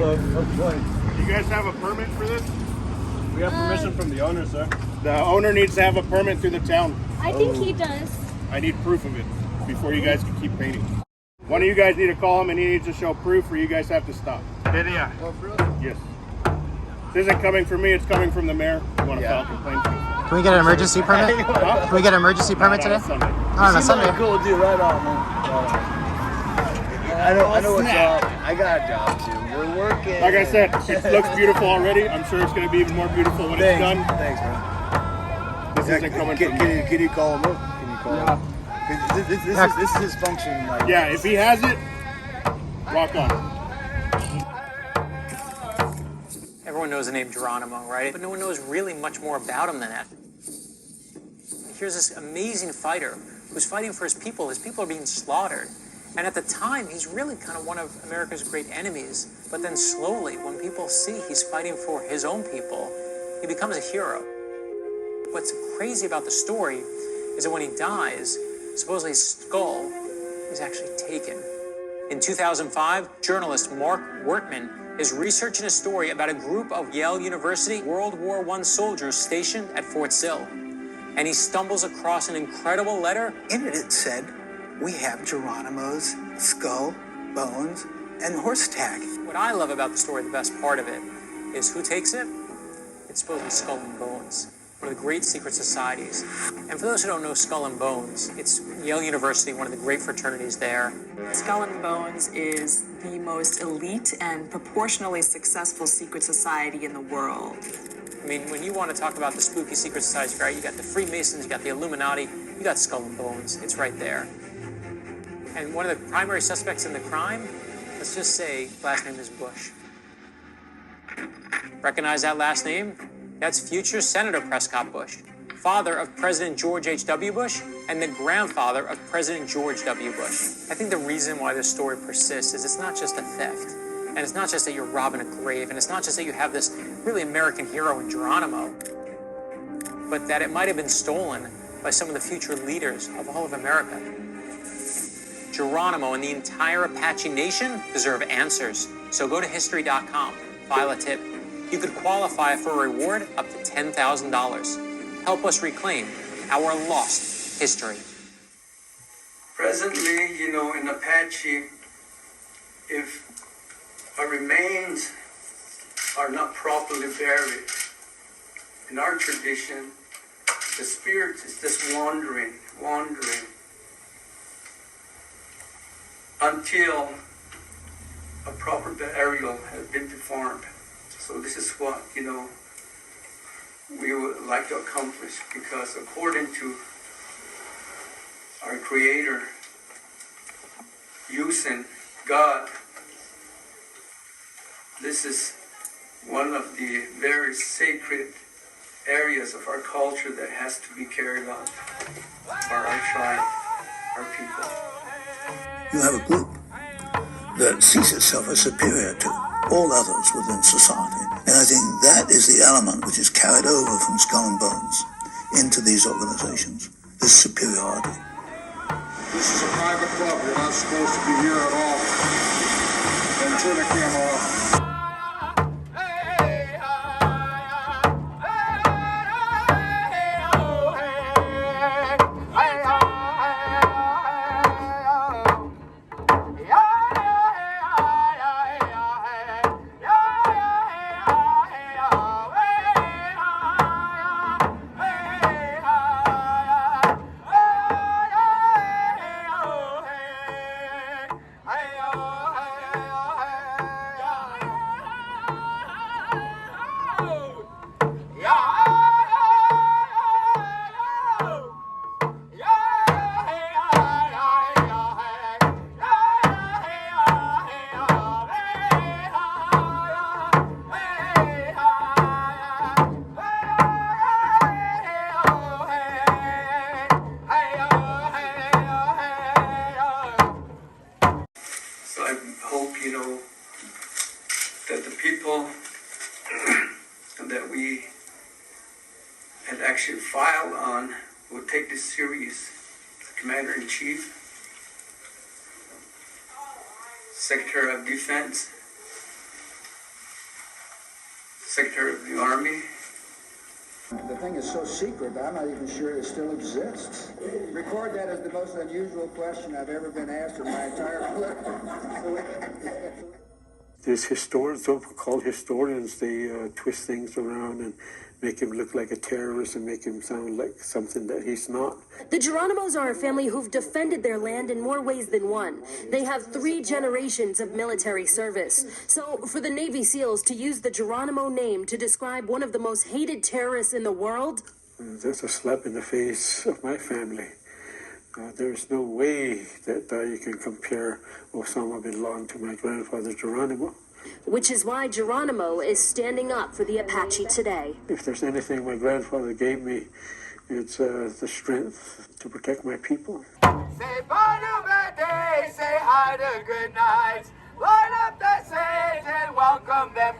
of place. You guys have a permit for this? We have permission from the owner, sir. The owner needs to have a permit through the town. I think he does. I need proof of it before you guys can keep painting. One of you guys need to call him and he needs to show proof or you guys have to stop. Yes. This isn't coming from me, it's coming from the mayor. You want to file a complaint? Can we get an emergency permit? Can we get an emergency permit today? Sunday. On a Sunday. Cool dude, right on, man. I know a job. I got a job too. We're working. Like I said, it looks beautiful already. I'm sure it's going to be even more beautiful when it's done. Thanks, man. This isn't coming from me. Can you call him up? Can you call him up? This is his function. Like, yeah, if he has it, rock on. Everyone knows the name Geronimo, right? But no one knows really much more about him than that. Here's this amazing fighter who's fighting for his people. His people are being slaughtered. And at the time, he's really kind of one of America's great enemies. But then slowly, when people see he's fighting for his own people, he becomes a hero. What's crazy about the story is that when he dies, supposedly his skull is actually taken. In 2005, journalist Mark Wertman is researching a story about a group of Yale University World War I soldiers stationed at Fort Sill. And he stumbles across an incredible letter. In it, it said, "We have Geronimo's skull, bones, and horse tag." What I love about the story, the best part of it, is who takes it? It's supposedly Skull and Bones, one of the great secret societies. And for those who don't know Skull and Bones, it's Yale University, one of the great fraternities there. Skull and Bones is the most elite and proportionally successful secret society in the world. I mean, when you want to talk about the spooky secret societies, right? You got the Freemasons, you got the Illuminati, you got Skull and Bones. It's right there. And one of the primary suspects in the crime, let's just say last name is Bush. Recognize that last name? That's future Senator Prescott Bush, father of President George H.W. Bush and the grandfather of President George W. Bush. I think the reason why this story persists is it's not just a theft. And it's not just that you're robbing a grave, and it's not just that you have this really American hero in Geronimo, but that it might have been stolen by some of the future leaders of all of America. Geronimo and the entire Apache Nation deserve answers. So go to history.com, file a tip. You could qualify for a reward up to $10,000. Help us reclaim our lost history. Presently, in Apache, if our remains are not properly buried, in our tradition, the spirit is just wandering, until a proper burial has been performed. So this is what, we would like to accomplish, because according to our Creator, using God, this is one of the very sacred areas of our culture that has to be carried on by our tribe, our people. You have a group that sees itself as superior to all others within society. And I think that is the element which is carried over from Skull and Bones into these organizations, this superiority. This is a private club. You're not supposed to be here at all. Then turn the camera off. That the people that we had actually filed on will take this serious. The Commander-in-Chief, Secretary of Defense, Secretary of the Army. The thing is so secret, I'm not even sure it still exists. Record that as the most unusual question I've ever been asked in my entire career. These historians, so-called historians, they twist things around and make him look like a terrorist and make him sound like something that he's not. The Geronimos are a family who've defended their land in more ways than one. They have 3 generations of military service. So for the Navy SEALs to use the Geronimo name to describe one of the most hated terrorists in the world, That's a slap in the face of my family. There's no way that you can compare Osama bin Laden to my grandfather Geronimo. which is why Geronimo is standing up for the Apache today. If there's anything my grandfather gave me, it's the strength to protect my people. Say bye to bad days, say hi to good nights. Line up the sage and welcome them.